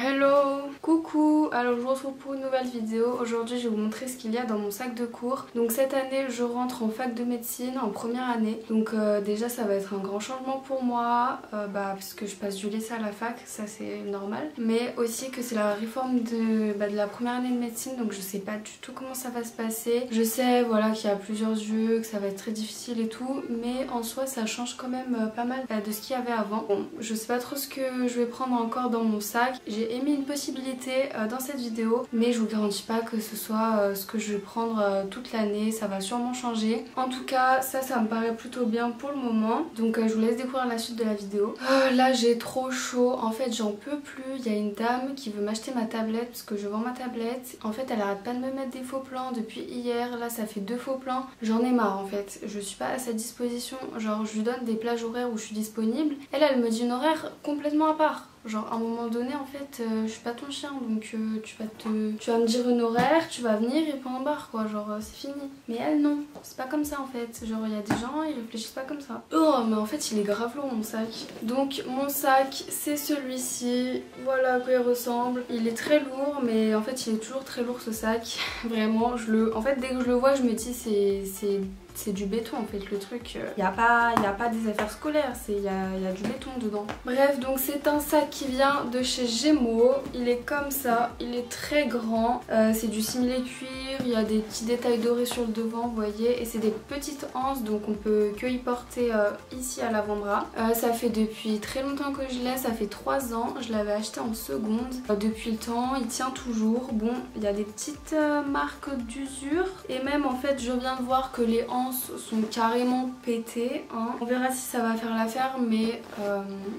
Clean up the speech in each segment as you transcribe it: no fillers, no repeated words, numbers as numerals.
Hello, coucou. Alors je vous retrouve pour une nouvelle vidéo. Aujourd'hui je vais vous montrer ce qu'il y a dans mon sac de cours. Donc cette année je rentre en fac de médecine en première année. Donc déjà ça va être un grand changement pour moi parce que je passe du lycée à la fac, ça c'est normal. Mais aussi que c'est la réforme de la première année de médecine, donc je sais pas du tout comment ça va se passer. Je sais voilà qu'il y a plusieurs yeux, que ça va être très difficile et tout, mais en soi ça change quand même pas mal de ce qu'il y avait avant. Bon, je sais pas trop ce que je vais prendre encore dans mon sac. J'ai émis une possibilité dans cette vidéo, mais je vous garantis pas que ce soit ce que je vais prendre toute l'année, ça va sûrement changer. En tout cas ça me paraît plutôt bien pour le moment, donc je vous laisse découvrir la suite de la vidéo. Là j'ai trop chaud, en fait j'en peux plus. Il y a une dame qui veut m'acheter ma tablette parce que je vends ma tablette. En fait elle arrête pas de me mettre des faux plans depuis hier, là ça fait 2 faux plans. J'en ai marre en fait, je suis pas à sa disposition, genre je lui donne des plages horaires où je suis disponible. Elle me dit une horaire complètement à part. Genre à un moment donné en fait je suis pas ton chien, donc tu vas me dire une horaire, tu vas venir et point barre quoi, genre c'est fini. Mais elle non, c'est pas comme ça en fait, genre il y a des gens ils réfléchissent pas comme ça. Oh mais en fait il est grave lourd mon sac. Donc mon sac c'est celui-ci, voilà à quoi il ressemble. Il est très lourd mais en fait il est toujours très lourd ce sac. Vraiment en fait dès que je le vois je me dis c'est du béton en fait le truc, il n'y a pas des affaires scolaires, il y a du béton dedans. Bref, donc c'est un sac qui vient de chez Gémeaux, il est comme ça, il est très grand, c'est du simili-cuir, il y a des petits détails dorés sur le devant vous voyez, et c'est des petites anses donc on peut que y porter ici à l'avant-bras. Ça fait depuis très longtemps que je l'ai, ça fait 3 ans, je l'avais acheté en seconde. Depuis le temps il tient toujours, bon il y a des petites marques d'usure et même en fait je viens de voir que les anses sont carrément pétées hein. On verra si ça va faire l'affaire, mais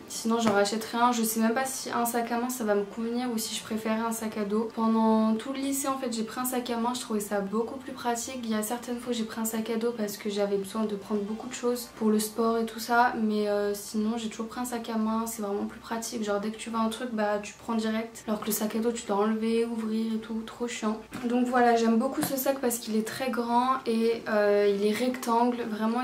sinon j'en rachèterai un. Je sais même pas si un sac à main ça va me convenir ou si je préférais un sac à dos. Pendant tout le lycée en fait j'ai pris un sac à main, je trouvais ça beaucoup plus pratique. Il y a certaines fois j'ai pris un sac à dos parce que j'avais besoin de prendre beaucoup de choses pour le sport et tout ça, mais sinon j'ai toujours pris un sac à main, c'est vraiment plus pratique. Genre dès que tu vas un truc tu prends direct, alors que le sac à dos tu dois enlever, ouvrir et tout, trop chiant. Donc voilà, j'aime beaucoup ce sac parce qu'il est très grand et il est rectangle, vraiment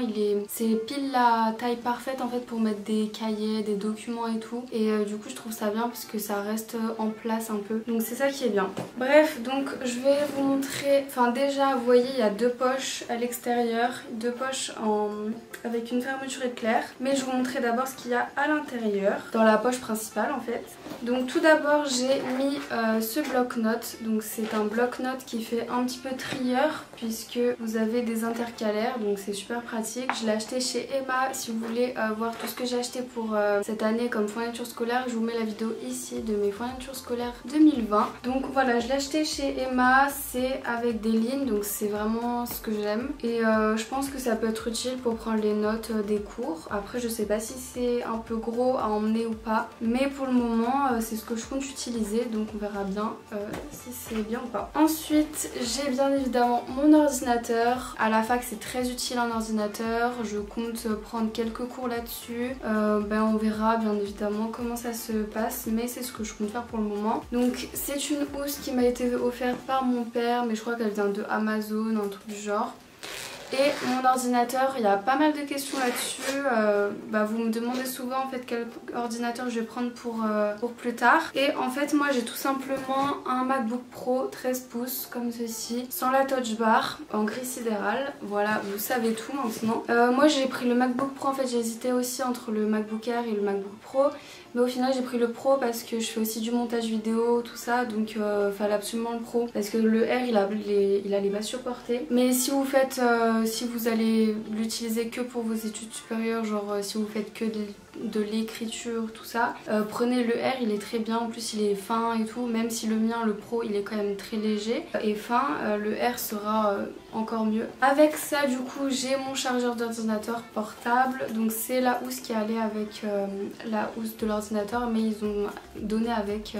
c'est pile la taille parfaite en fait pour mettre des cahiers, des documents et tout, et du coup je trouve ça bien parce que ça reste en place un peu, donc c'est ça qui est bien. Bref, donc je vais vous montrer, enfin déjà vous voyez il y a 2 poches à l'extérieur, 2 poches avec une fermeture éclair, mais je vais vous montrer d'abord ce qu'il y a à l'intérieur, dans la poche principale en fait. Donc tout d'abord j'ai mis ce bloc-notes, donc c'est un bloc-notes qui fait un petit peu trieur puisque vous avez des intercalaires, donc c'est super pratique. Je l'ai acheté chez Emma. Si vous voulez voir tout ce que j'ai acheté pour cette année comme fourniture scolaire, je vous mets la vidéo ici de mes fournitures scolaires 2020. Donc voilà, je l'ai acheté chez Emma, c'est avec des lignes, donc c'est vraiment ce que j'aime, et je pense que ça peut être utile pour prendre les notes des cours. Après je sais pas si c'est un peu gros à emmener ou pas, mais pour le moment c'est ce que je compte utiliser, donc on verra bien si c'est bien ou pas. Ensuite j'ai bien évidemment mon ordinateur. À la fac c'est très utile un ordinateur, je compte prendre quelques cours là-dessus. On verra bien évidemment comment ça se passe, mais c'est ce que je compte faire pour le moment. Donc c'est une housse qui m'a été offerte par mon père, mais je crois qu'elle vient de Amazon, un truc du genre. Et mon ordinateur, il y a pas mal de questions là-dessus. Vous me demandez souvent en fait quel ordinateur je vais prendre pour plus tard. Et en fait moi j'ai tout simplement un MacBook Pro 13 pouces comme ceci, sans la touch bar, en gris sidéral. Voilà, vous savez tout maintenant. Moi j'ai pris le MacBook Pro, en fait j'ai hésité aussi entre le MacBook Air et le MacBook Pro. Mais au final j'ai pris le Pro parce que je fais aussi du montage vidéo, tout ça, donc fallait absolument le Pro. Parce que le R il allait pas supporter. Mais si vous faites, si vous allez l'utiliser que pour vos études supérieures, genre si vous faites que de l'écriture, tout ça, prenez le R, il est très bien, en plus il est fin et tout, même si le mien, le Pro, il est quand même très léger et fin, le R sera encore mieux. Avec ça du coup j'ai mon chargeur d'ordinateur portable, donc c'est la housse qui allait avec la housse de l'ordinateur, mais ils ont donné avec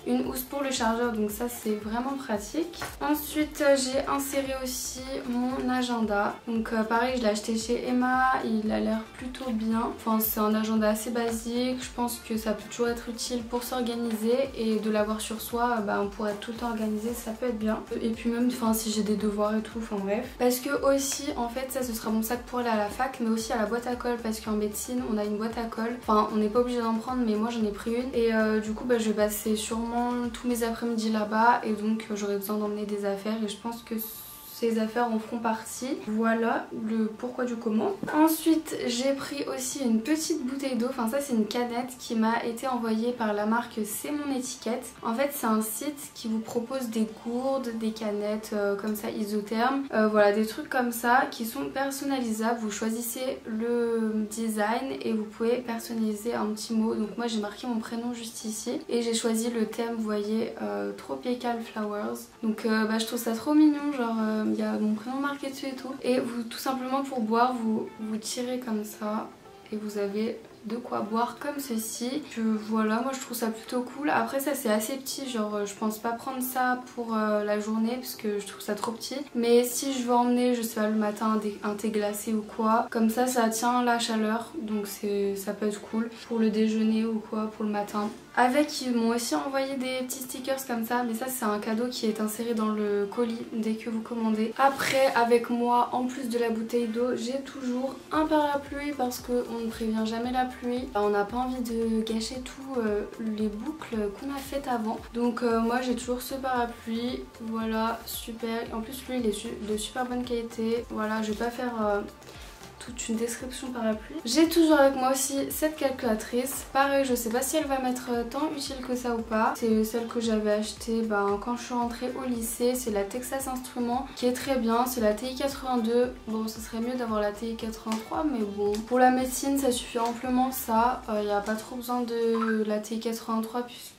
une housse pour le chargeur, donc ça c'est vraiment pratique. Ensuite j'ai inséré aussi mon agenda, donc pareil je l'ai acheté chez Emma, il a l'air plutôt bien, enfin c'est un agenda agenda assez basique, je pense que ça peut toujours être utile pour s'organiser et de l'avoir sur soi, pour être tout le temps organisé, ça peut être bien. Et puis même si j'ai des devoirs et tout, enfin bref. Parce que aussi en fait ça ce sera mon sac pour aller à la fac, mais aussi à la boîte à colle, parce qu'en médecine on a une boîte à colle. Enfin on n'est pas obligé d'en prendre, mais moi j'en ai pris une. Et du coup je vais passer sûrement tous mes après-midi là-bas, et donc j'aurai besoin d'emmener des affaires, et je pense que ces affaires en feront partie. Voilà le pourquoi du comment. Ensuite j'ai pris aussi une petite bouteille d'eau, enfin ça c'est une canette qui m'a été envoyée par la marque C'est Mon Étiquette. En fait c'est un site qui vous propose des gourdes, des canettes comme ça isothermes, voilà des trucs comme ça qui sont personnalisables. Vous choisissez le design et vous pouvez personnaliser un petit mot. Donc moi j'ai marqué mon prénom juste ici et j'ai choisi le thème, vous voyez, Tropical Flowers. Donc je trouve ça trop mignon, genre il y a mon prénom marqué dessus et tout. Et vous, tout simplement pour boire, vous tirez comme ça et vous avez de quoi boire comme ceci. Voilà, moi je trouve ça plutôt cool. Après ça c'est assez petit, genre je pense pas prendre ça pour la journée parce que je trouve ça trop petit. Mais si je veux emmener, je sais pas, le matin un thé glacé ou quoi, comme ça tient la chaleur, donc ça peut être cool pour le déjeuner ou quoi, pour le matin. Avec, ils m'ont aussi envoyé des petits stickers comme ça, mais ça c'est un cadeau qui est inséré dans le colis dès que vous commandez. Après, avec moi, en plus de la bouteille d'eau, j'ai toujours un parapluie parce qu'on ne prévient jamais la pluie. On n'a pas envie de gâcher tout les boucles qu'on a faites avant. Donc moi j'ai toujours ce parapluie, voilà, super. En plus lui il est de super bonne qualité. Voilà, je vais pas faire toute une description parapluie. J'ai toujours avec moi aussi cette calculatrice. Pareil, je sais pas si elle va m'être tant utile que ça ou pas. C'est celle que j'avais achetée quand je suis rentrée au lycée. C'est la Texas Instruments qui est très bien. C'est la TI-82. Bon, ce serait mieux d'avoir la TI-83, mais bon. Pour la médecine, ça suffit amplement ça. Il n'y a pas trop besoin de la TI-83 puisque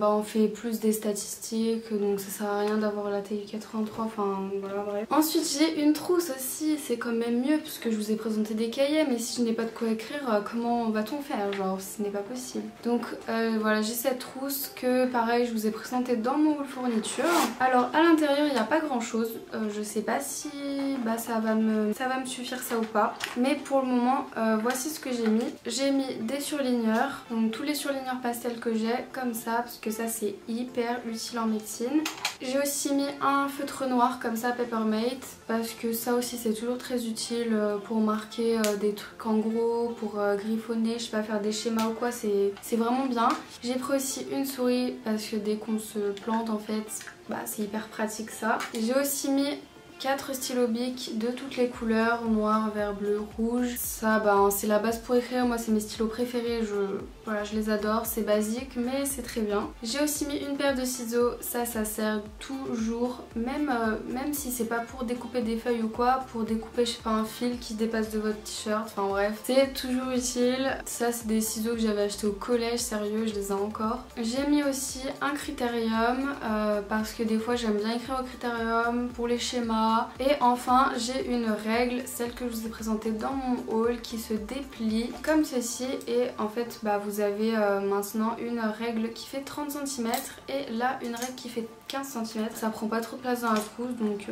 on fait plus des statistiques, donc ça sert à rien d'avoir la TI-83, enfin voilà, bref. Ensuite j'ai une trousse aussi, c'est quand même mieux puisque je vous ai présenté des cahiers, mais si je n'ai pas de quoi écrire, comment va-t-on faire, genre ce n'est pas possible. Donc voilà, j'ai cette trousse que pareil je vous ai présentée dans mon haul fourniture. Alors à l'intérieur il n'y a pas grand chose, je sais pas si ça va me suffire ça ou pas, mais pour le moment voici ce que j'ai mis. J'ai mis des surligneurs, donc tous les surligneurs pastels que j'ai comme ça, parce que ça c'est hyper utile en médecine. J'ai aussi mis un feutre noir comme ça, Peppermate, parce que ça aussi c'est toujours très utile pour marquer des trucs en gros, pour griffonner, je sais pas, faire des schémas ou quoi, c'est vraiment bien. J'ai pris aussi une souris parce que dès qu'on se plante en fait, c'est hyper pratique ça. J'ai aussi mis 4 stylos bic de toutes les couleurs, noir, vert, bleu, rouge. Ça c'est la base pour écrire, moi c'est mes stylos préférés, je les adore, c'est basique mais c'est très bien. J'ai aussi mis une paire de ciseaux, ça sert toujours, même si c'est pas pour découper des feuilles ou quoi, pour découper je sais pas un fil qui dépasse de votre t-shirt, enfin bref, c'est toujours utile. Ça c'est des ciseaux que j'avais achetés au collège, sérieux, je les ai encore. J'ai mis aussi un critérium parce que des fois j'aime bien écrire au critérium pour les schémas. Et enfin j'ai une règle, celle que je vous ai présentée dans mon haul, qui se déplie comme ceci, et en fait vous avez maintenant une règle qui fait 30 cm et là une règle qui fait 15 cm. Ça prend pas trop de place dans la trousse, donc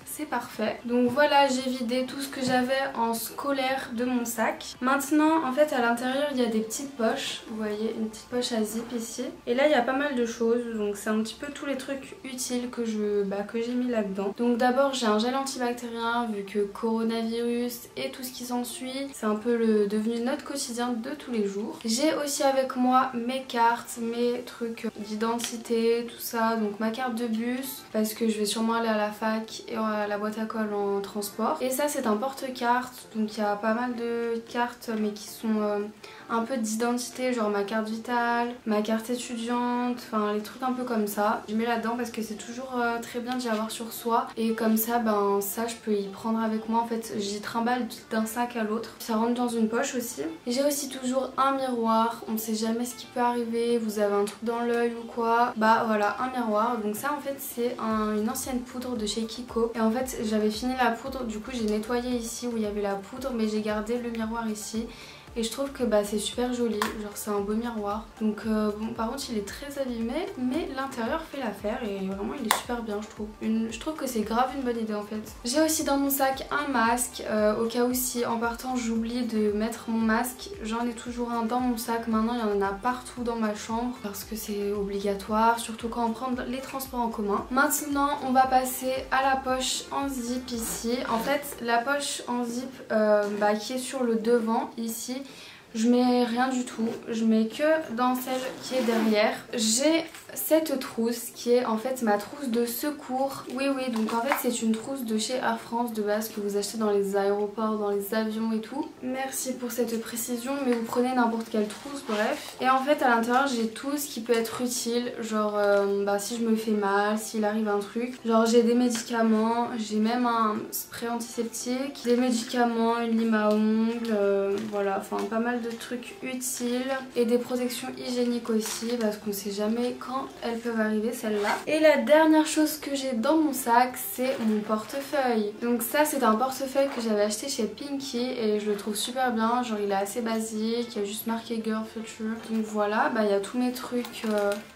c'est parfait. Donc voilà, j'ai vidé tout ce que j'avais en scolaire de mon sac. Maintenant en fait à l'intérieur il y a des petites poches, vous voyez une petite poche à zip ici, et là il y a pas mal de choses, donc c'est un petit peu tous les trucs utiles que j'ai mis là-dedans. Donc d'abord j'ai un gel antibactérien, vu que coronavirus et tout ce qui s'ensuit, c'est un peu devenu notre quotidien de tous les jours. J'ai aussi avec moi mes cartes, mes trucs d'identité, tout ça, donc ma carte de bus parce que je vais sûrement aller à la fac et à la boîte à colle en transport. Et ça c'est un porte-carte, donc il y a pas mal de cartes mais qui sont un peu d'identité, genre ma carte vitale, ma carte étudiante, enfin les trucs un peu comme ça. Je mets là-dedans parce que c'est toujours très bien d'y avoir sur soi, et comme ça ça je peux y prendre avec moi, en fait j'y trimballe d'un sac à l'autre. Ça rentre dans une poche aussi. J'ai aussi toujours un miroir, on ne sait jamais ce qui peut arriver, vous avez un truc dans l'œil ou quoi, voilà un miroir. Donc ça en fait c'est une ancienne poudre de chez Kiko, et en fait j'avais fini la poudre, du coup j'ai nettoyé ici où il y avait la poudre, mais j'ai gardé le miroir ici. et je trouve que bah, c'est super joli, genre c'est un beau miroir. Donc bon, par contre il est très abîmé mais l'intérieur fait l'affaire et vraiment il est super bien je trouve. Je trouve que c'est grave une bonne idée en fait. J'ai aussi dans mon sac un masque au cas où si en partant j'oublie de mettre mon masque. J'en ai toujours un dans mon sac, maintenant il y en a partout dans ma chambre parce que c'est obligatoire, surtout quand on prend les transports en commun. Maintenant on va passer à la poche en zip ici. En fait la poche en zip bah, qui est sur le devant ici, je mets rien du tout, je mets que dans celle qui est derrière. J'ai cette trousse qui est en fait ma trousse de secours. Oui donc en fait c'est une trousse de chez Air France de base que vous achetez dans les aéroports, dans les avions et tout. Merci pour cette précision, mais vous prenez n'importe quelle trousse, bref. Et en fait à l'intérieur j'ai tout ce qui peut être utile, genre bah, si je me fais mal, s'il arrive un truc. Genre j'ai des médicaments, j'ai même un spray antiseptique, des médicaments, une lime à ongles, voilà, enfin pas mal de trucs utiles. Et des protections hygiéniques aussi parce qu'on sait jamais quand elles peuvent arriver celles-là. Et la dernière chose que j'ai dans mon sac c'est mon portefeuille. Donc ça c'est un portefeuille que j'avais acheté chez Pinky et je le trouve super bien, genre il est assez basique, il y a juste marqué Girl Future. Donc voilà, bah il y a tous mes trucs,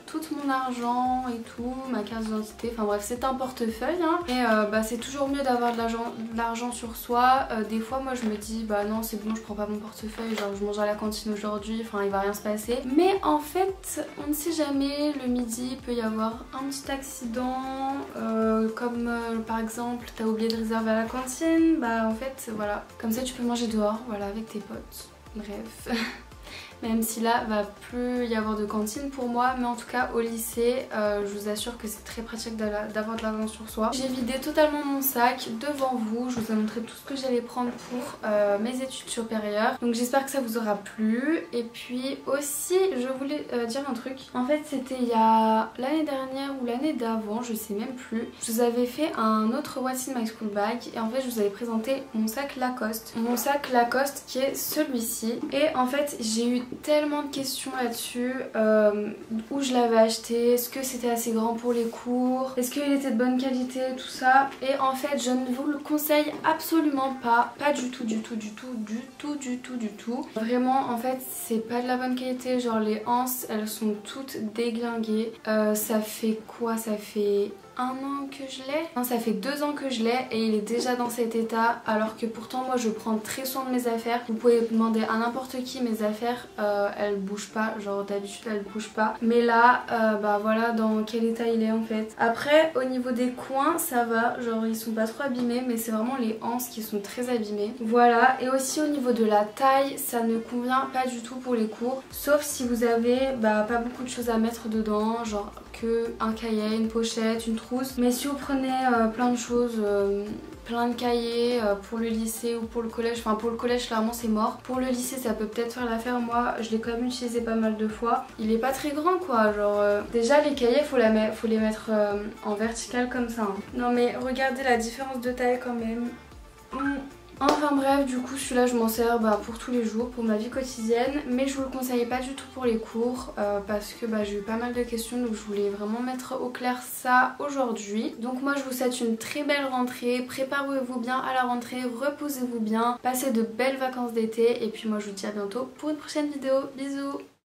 tout mon argent et tout, ma carte d'identité, enfin bref c'est un portefeuille hein. Et bah c'est toujours mieux d'avoir de l'argent sur soi. Des fois moi je me dis bah non c'est bon je prends pas mon portefeuille, genre je mange à la cantine aujourd'hui, enfin il va rien se passer. Mais en fait on ne sait jamais, le midi il peut y avoir un petit accident, comme par exemple t'as oublié de réserver à la cantine, bah en fait voilà, comme ça tu peux manger dehors, voilà avec tes potes, bref. Même si là va plus y avoir de cantine pour moi, mais en tout cas au lycée je vous assure que c'est très pratique d'avoir de l'argent sur soi. J'ai vidé totalement mon sac devant vous, je vous ai montré tout ce que j'allais prendre pour mes études supérieures, donc j'espère que ça vous aura plu. Et puis aussi je voulais dire un truc, en fait c'était il y a l'année dernière ou l'année d'avant, je sais même plus, je vous avais fait un autre What's in my school bag et en fait je vous avais présenté mon sac Lacoste, qui est celui-ci. Et en fait j'ai eu tellement de questions là-dessus, où je l'avais acheté, est-ce que c'était assez grand pour les cours, est-ce qu'il était de bonne qualité, tout ça. Et en fait je ne vous le conseille absolument pas, pas du tout. Vraiment en fait c'est pas de la bonne qualité, genre les anses elles sont toutes déglinguées. Ça fait quoi, ça fait 1 an que je l'ai, non ça fait 2 ans que je l'ai et il est déjà dans cet état, alors que pourtant moi je prends très soin de mes affaires. Vous pouvez demander à n'importe qui, mes affaires elles bougent pas, genre d'habitude elles bougent pas, mais là bah voilà dans quel état il est en fait. Après au niveau des coins ça va, genre ils sont pas trop abîmés, mais c'est vraiment les anses qui sont très abîmées. Voilà, et aussi au niveau de la taille ça ne convient pas du tout pour les cours, sauf si vous avez bah pas beaucoup de choses à mettre dedans, genre que un cahier, une pochette, une trousse. Mais si vous prenez plein de choses, plein de cahiers pour le lycée ou pour le collège, enfin pour le collège clairement c'est mort, pour le lycée ça peut peut-être faire l'affaire. Moi je l'ai quand même utilisé pas mal de fois, il est pas très grand quoi, genre déjà les cahiers faut les mettre en vertical comme ça hein. Non mais regardez la différence de taille quand même. Enfin bref, du coup celui-là je m'en sers pour tous les jours, pour ma vie quotidienne, mais je vous le conseillais pas du tout pour les cours parce que j'ai eu pas mal de questions, donc je voulais vraiment mettre au clair ça aujourd'hui. Donc moi je vous souhaite une très belle rentrée, préparez-vous bien à la rentrée, reposez-vous bien, passez de belles vacances d'été et puis moi je vous dis à bientôt pour une prochaine vidéo, bisous.